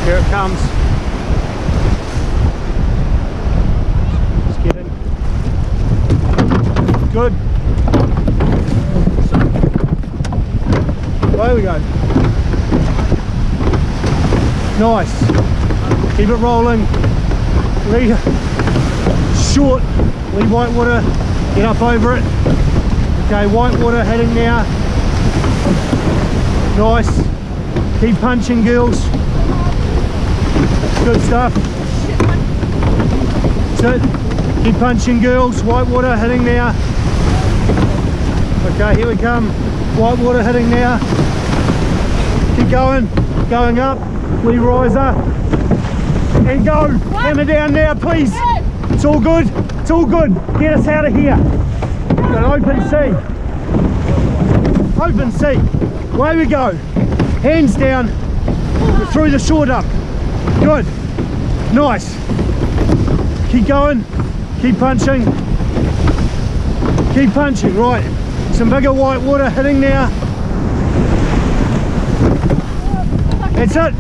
Here it comes. Let's get in. Good. There we go. Nice. Keep it rolling. Lead short. Lead white water. Get up over it. Okay, white water heading now. Nice. Keep punching, girls. Good stuff. That's it. Keep punching, girls. White water heading now. Okay, here we come. White water heading now. Keep going. Going up. Lee riser. And go. Hammer down now, please. It's all good. It's all good. Get us out of here. An open sea. Open sea. Away we go. Hands down. We're through the short up. Good. Nice. Keep going. Keep punching. Keep punching. Right. Some bigger white water hitting now. That's it.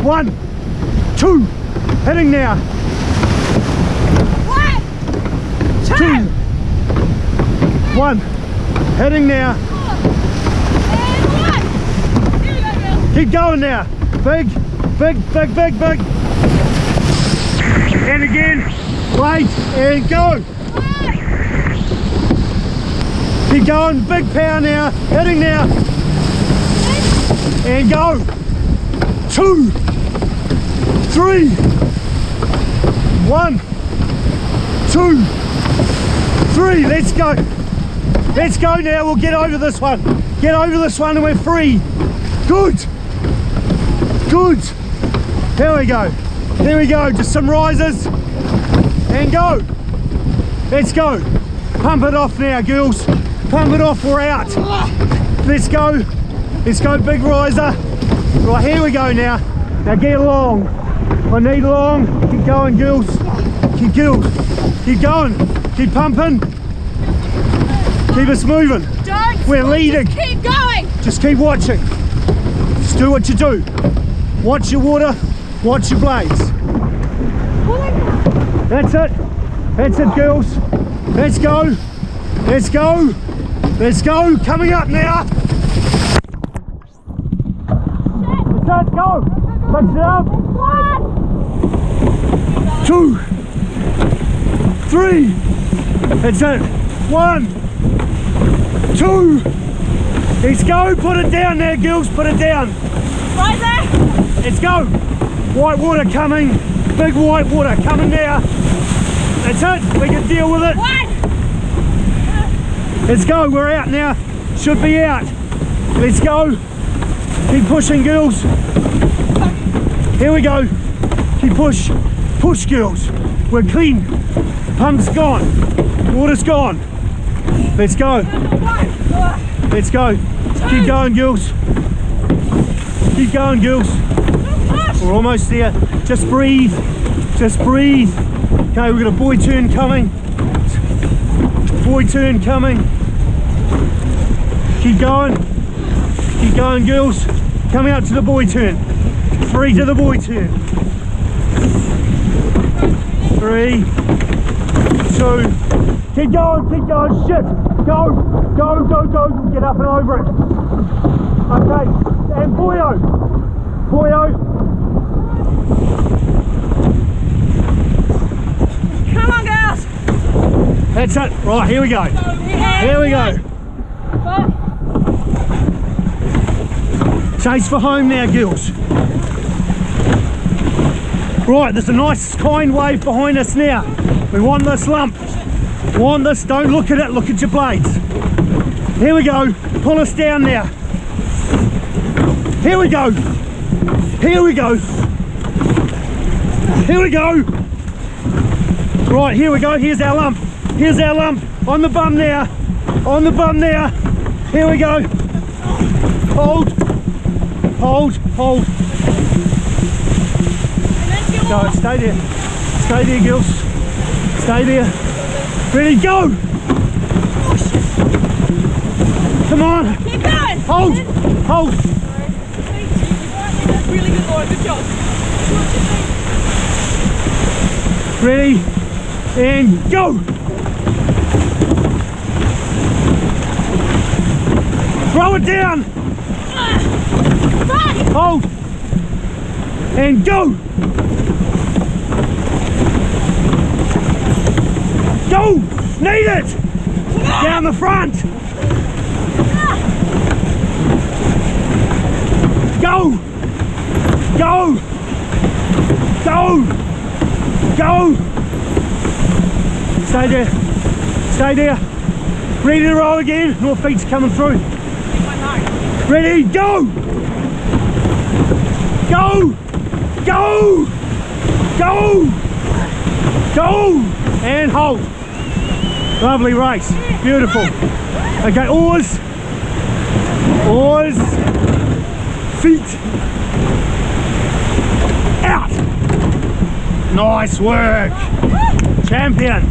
One. Two. Hitting now. Two. One. Heading now. Keep going now. Big, big, big, big, big. And again. Wait and go. Keep going. Big power now. Heading now. And go. 2, 3. 1, 2, 3. Let's go. Let's go now. We'll get over this one. Get over this one and we're free. Good. Good. Here we go. Here we go. Just some rises. And go. Let's go. Pump it off now, girls. Pump it off. We're out. Let's go. Let's go, big riser. Right, here we go now. Now get long. I need long. Keep going, girls. Keep going. Keep pumping. Keep us moving. We're leading. Just keep going. Just keep watching. Just do what you do. Watch your water. Watch your blades. That's it. That's it, girls. Let's go. Let's go. Let's go. Coming up now. Let's go. Fix it up. 2, 3. That's it. 1, 2. Let's go. Put it down there, girls. Put it down. Right there. Let's go. White water coming. Big white water coming now. That's it. We can deal with it. Let's go. We're out now. Should be out. Let's go. Keep pushing, girls. Here we go. Keep push. Push, girls. We're clean. Pump's gone. Water's gone. Let's go. Let's go. Keep going, girls. Keep going, girls. We're almost there. Just breathe. Just breathe. Okay, we've got a buoy turn coming. Buoy turn coming. Keep going. Keep going, girls. Coming out to the buoy turn. 3 to the buoy turn. 3, 2. Keep going, keep going. Shit. Go, go, go, go. Get up and over it. Okay. And buoyo. Buoyo. Come on, girls. That's it. Right, here we go. Here we go. Chase for home now, girls. Right, there's a nice kind wave behind us now. We want this lump. Want this, don't look at it, look at your blades. Here we go. Pull us down now. Here we go. Here we go. Here we go. Right, here we go. Here's our lump. Here's our lump. On the bum now. On the bum now. Here we go. Hold. Hold. Hold. Go, stay there. Stay there, girls. Stay there. Ready, go. Come on. Keep going. Hold. Hold. That's really good, Laura. Good job. Ready, and go! Throw it down! Hold! And go! Go! Need it! Down the front! Go! Go! Go! Go! Stay there. Stay there. Ready to roll again. Your feet's coming through. Ready, go! Go! Go! Go! Go! And hold. Lovely race. Beautiful. Okay, oars. Oars. Feet. Out. Nice work. Champion.